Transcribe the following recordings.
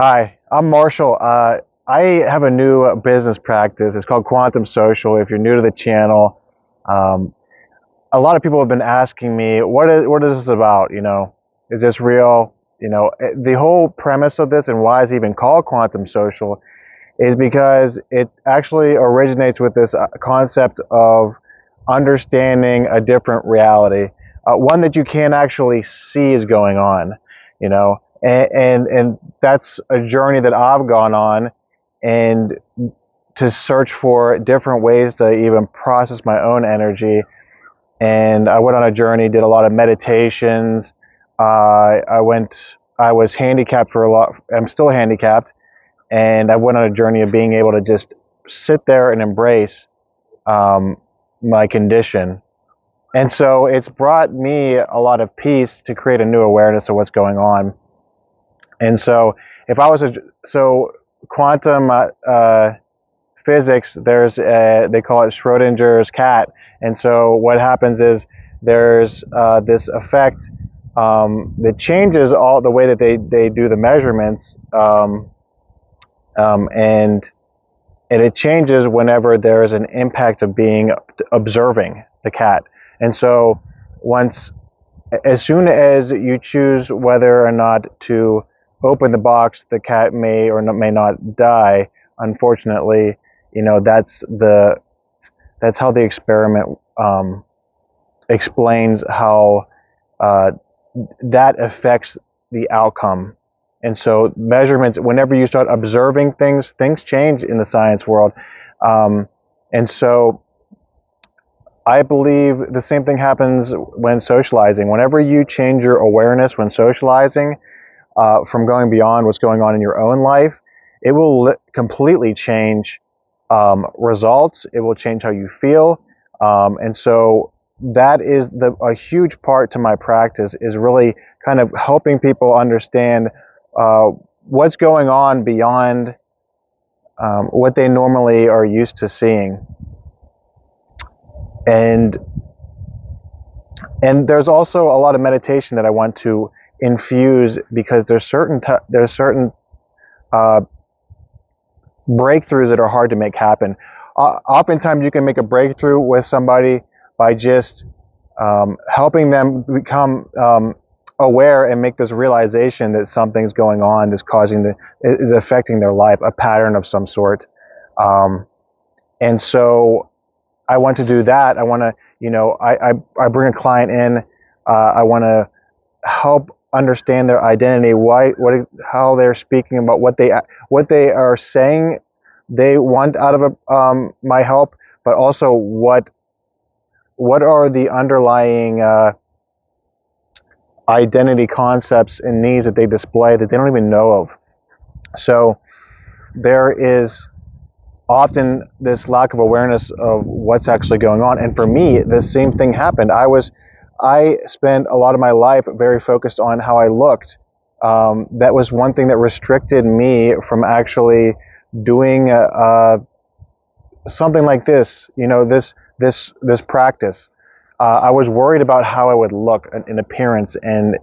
Hi, I'm Marshall. I have a new business practice. It's called Quantum Social. If you're new to the channel, um, a lot of people have been asking me, what is this about? Is this real? The whole premise of this and why it's even called Quantum Social is because it actually originates with this concept of understanding a different reality, one that you can't actually see is going on, and that's a journey that I've gone on, and to search for different ways to even process my own energy. And I went on a journey, did a lot of meditations. I was handicapped for a lot. I'm still handicapped, and I went on a journey of being able to just sit there and embrace um, my condition. And so it's brought me a lot of peace to create a new awareness of what's going on. And so if I was so quantum physics, they call it Schrodinger's cat. And so what happens is there's this effect that changes all the way that they do the measurements, and it changes whenever there is an impact of being observing the cat. And so once, as soon as you choose whether or not to open the box, the cat may or may not die. Unfortunately, that's how the experiment explains how uh, that affects the outcome. And so measurements, whenever you start observing things, things change in the science world. And so I believe the same thing happens when socializing. Whenever you change your awareness when socializing, from going beyond what's going on in your own life, it will completely change results. It will change how you feel. And so that is a huge part to my practice, is really kind of helping people understand what's going on beyond what they normally are used to seeing. And there's also a lot of meditation that I want to infuse, because there's certain uh, breakthroughs that are hard to make happen. Oftentimes you can make a breakthrough with somebody by just helping them become aware and make this realization that something's going on that's is affecting their life, a pattern of some sort. And so I want to do that. I want to, I bring a client in. I want to help understand their identity, how they're speaking about what they are saying they want out of my help, but also what are the underlying identity concepts and needs that they display that they don't even know of. So there is often this lack of awareness of what's actually going on. And for me, the same thing happened. I spent a lot of my life very focused on how I looked. That was one thing that restricted me from actually doing something like this. This practice. I was worried about how I would look in appearance, and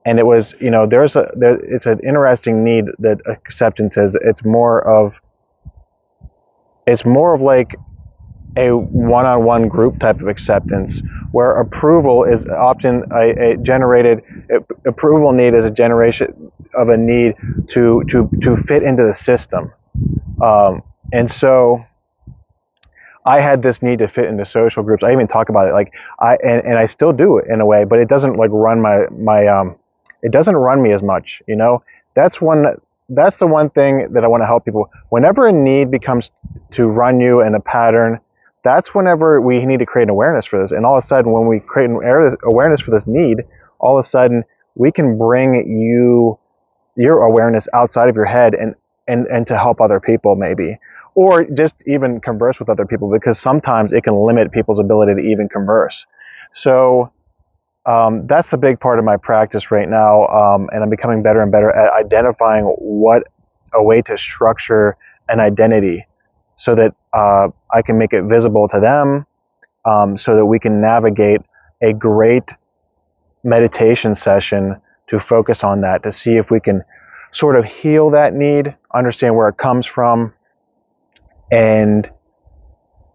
it was, it's an interesting need that acceptance is. It's more of like a one-on-one group type of acceptance, where approval is often approval need is a generation of a need to fit into the system. And so I had this need to fit into social groups. I even talk about it, like and I still do it in a way, but it doesn't like run it doesn't run me as much. That's the one thing that I want to help people. Whenever a need becomes to run you in a pattern, that's whenever we need to create an awareness for this. And all of a sudden, when we create an awareness for this need, all of a sudden we can bring your awareness outside of your head and to help other people, maybe, or just even converse with other people, because sometimes it can limit people's ability to even converse. So that's the big part of my practice right now, and I'm becoming better and better at identifying a way to structure an identity, so that I can make it visible to them, so that we can navigate a great meditation session to focus on that, to see if we can sort of heal that need, understand where it comes from, and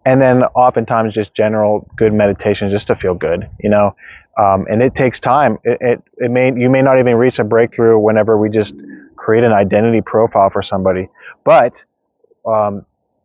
then oftentimes just general good meditation just to feel good, and it takes time. You may not even reach a breakthrough whenever we just create an identity profile for somebody, but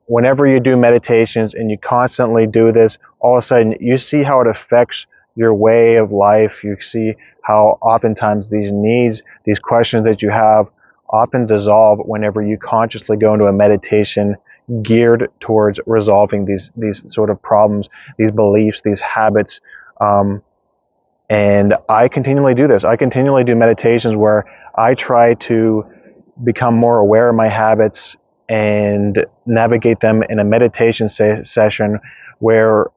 whenever you do meditations and you constantly do this, all of a sudden you see how it affects your way of life. You see how oftentimes these needs, these questions that you have, often dissolve whenever you consciously go into a meditation geared towards resolving these sort of problems, these beliefs, these habits. And I continually do this. I continually do meditations where I try to become more aware of my habits and navigate them in a meditation session where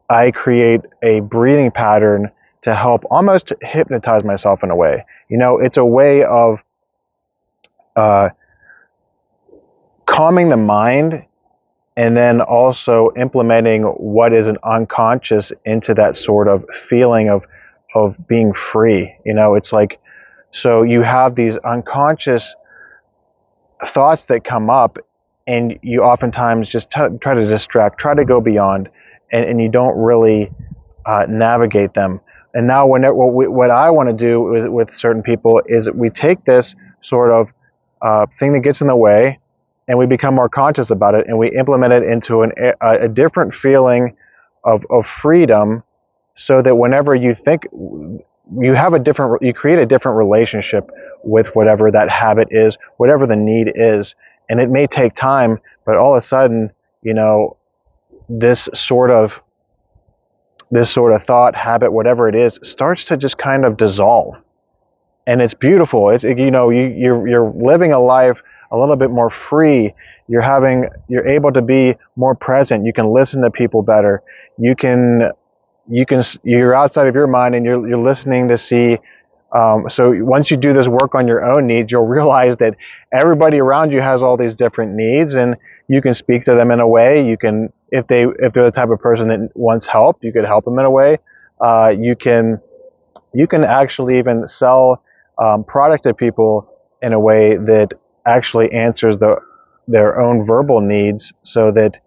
I create a breathing pattern to help almost hypnotize myself in a way. It's a way of calming the mind, and then also implementing what is an unconscious into that sort of feeling of being free. It's like, so you have these unconscious thoughts that come up, and you oftentimes just try to distract, try to go beyond, and you don't really navigate them. And now, what I want to do with certain people is we take this sort of thing that gets in the way, and we become more conscious about it, and we implement it into a different feeling of freedom, so that whenever you think, you create a different relationship with whatever that habit is, whatever the need is. And it may take time, but all of a sudden, this sort of thought, habit, whatever it is, starts to just kind of dissolve. And it's beautiful. You're living a life a little bit more free. You're able to be more present. You can listen to people better. You're outside of your mind, and you're listening to see. So once you do this work on your own needs, you'll realize that everybody around you has all these different needs, and you can speak to them in a way. You can, if they're the type of person that wants help, you could help them in a way. You can actually even sell product to people in a way that actually answers their own verbal needs, so that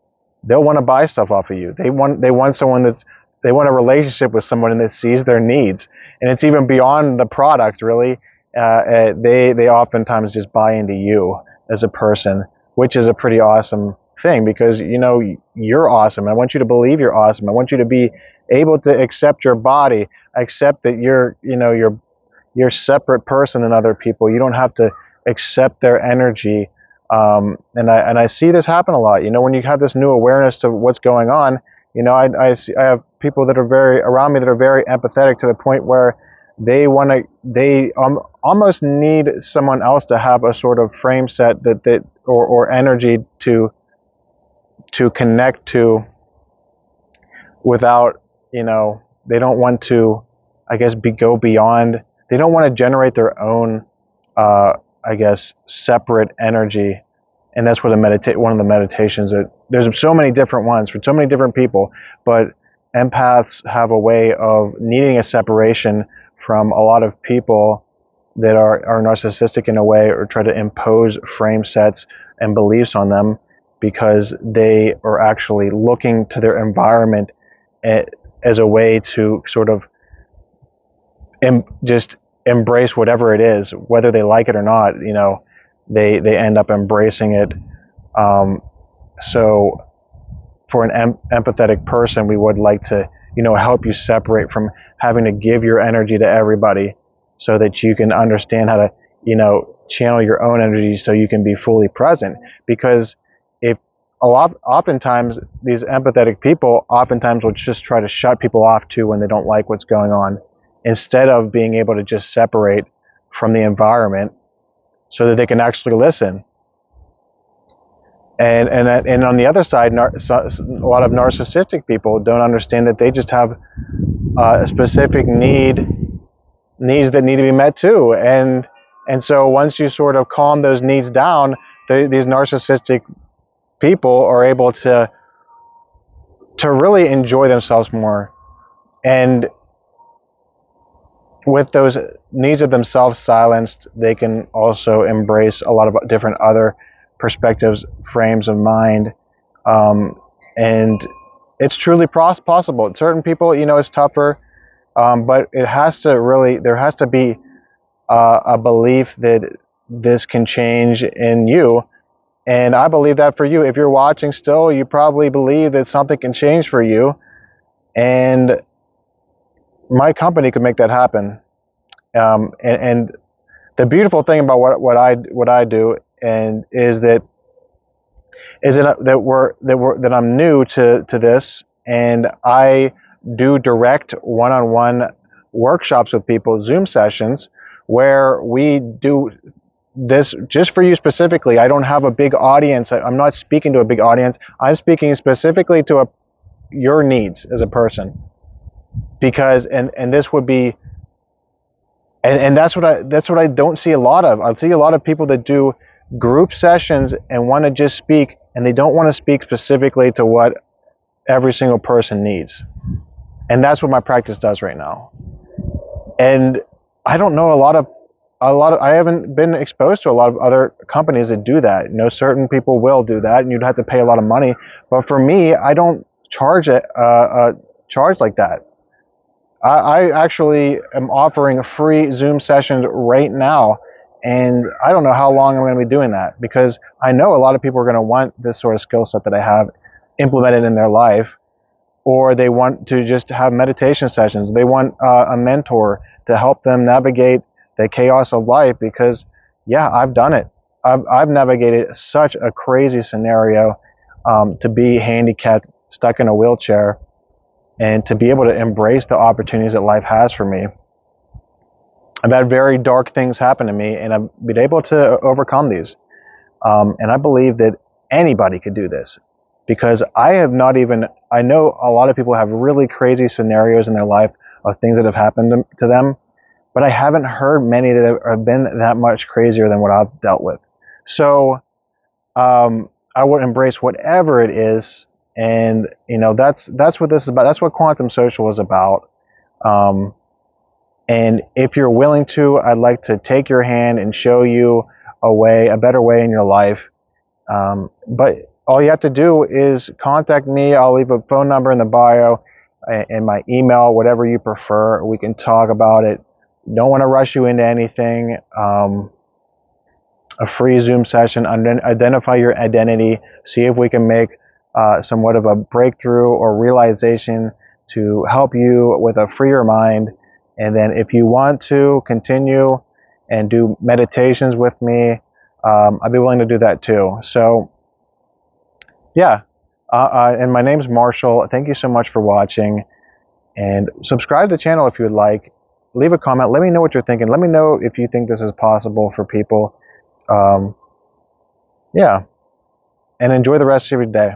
they'll want to buy stuff off of you. They want a relationship with someone that sees their needs, and it's even beyond the product, really. They oftentimes just buy into you as a person, which is a pretty awesome thing, because you're awesome. I want you to believe you're awesome. I want you to be able to accept your body, accept that you're a separate person than other people. You don't have to accept their energy. And I see this happen a lot. When you have this new awareness to what's going on, I have people that are very around me that are very empathetic, to the point where they almost need someone else to have a sort of frame set or energy to connect to, without, they don't want to, I guess, go beyond. They don't want to generate their own, I guess, separate energy. And that's where one of the meditations, that there's so many different ones for so many different people, but empaths have a way of needing a separation from a lot of people that are narcissistic in a way, or try to impose frame sets and beliefs on them, because they are actually looking to their environment as a way to sort of just embrace whatever it is, whether they like it or not. They end up embracing it. So for an empathetic person, we would like to, help you separate from having to give your energy to everybody, so that you can understand how to, channel your own energy, so you can be fully present. Because oftentimes these empathetic people oftentimes will just try to shut people off too when they don't like what's going on, instead of being able to just separate from the environment, so that they can actually listen. And on the other side, a lot of narcissistic people don't understand that they just have a specific needs that need to be met too. And so once you sort of calm those needs down, these narcissistic people are able to really enjoy themselves more. And with those needs of themselves silenced, they can also embrace a lot of different other perspectives, frames of mind, and it's truly possible. Certain people, it's tougher, but it has to really, there has to be a belief that this can change in you. And I believe that for you. If you're watching still, you probably believe that something can change for you. And my company could make that happen. And the beautiful thing about what I do and that I'm new to this, and I do direct one-on-one workshops with people, Zoom sessions, where we do this just for you specifically. I don't have a big audience. I'm not speaking to a big audience. I'm speaking specifically to your needs as a person, because and this would be and that's what I don't see a lot of. I see a lot of people that do group sessions and want to just speak, and they don't want to speak specifically to what every single person needs. And that's what my practice does right now. And I don't know I haven't been exposed to a lot of other companies that do that. Certain people will do that, and you'd have to pay a lot of money. But for me, I don't charge charge like that. I actually am offering free Zoom sessions right now, and I don't know how long I'm going to be doing that, because I know a lot of people are going to want this sort of skill set that I have implemented in their life, or they want to just have meditation sessions. They want a mentor to help them navigate the chaos of life, because, yeah, I've done it. I've navigated such a crazy scenario, to be handicapped, stuck in a wheelchair, and to be able to embrace the opportunities that life has for me. I've had very dark things happen to me, and I've been able to overcome these. And I believe that anybody could do this, because I know a lot of people have really crazy scenarios in their life of things that have happened to them, but I haven't heard many that have been that much crazier than what I've dealt with. So I would embrace whatever it is. And that's what this is about. That's what Quantum Social is about. And if you're willing to, I'd like to take your hand and show you a better way in your life. But all you have to do is contact me. I'll leave a phone number in the bio and my email, whatever you prefer. We can talk about it. Don't want to rush you into anything. A free Zoom session, identify your identity, see if we can make somewhat of a breakthrough or realization to help you with a freer mind. And then if you want to continue and do meditations with me, I'd be willing to do that too. So yeah, and my name's Marshall. Thank you so much for watching, and subscribe to the channel if you would like. Leave a comment. Let me know what you're thinking. Let me know if you think this is possible for people. Yeah, and enjoy the rest of your day.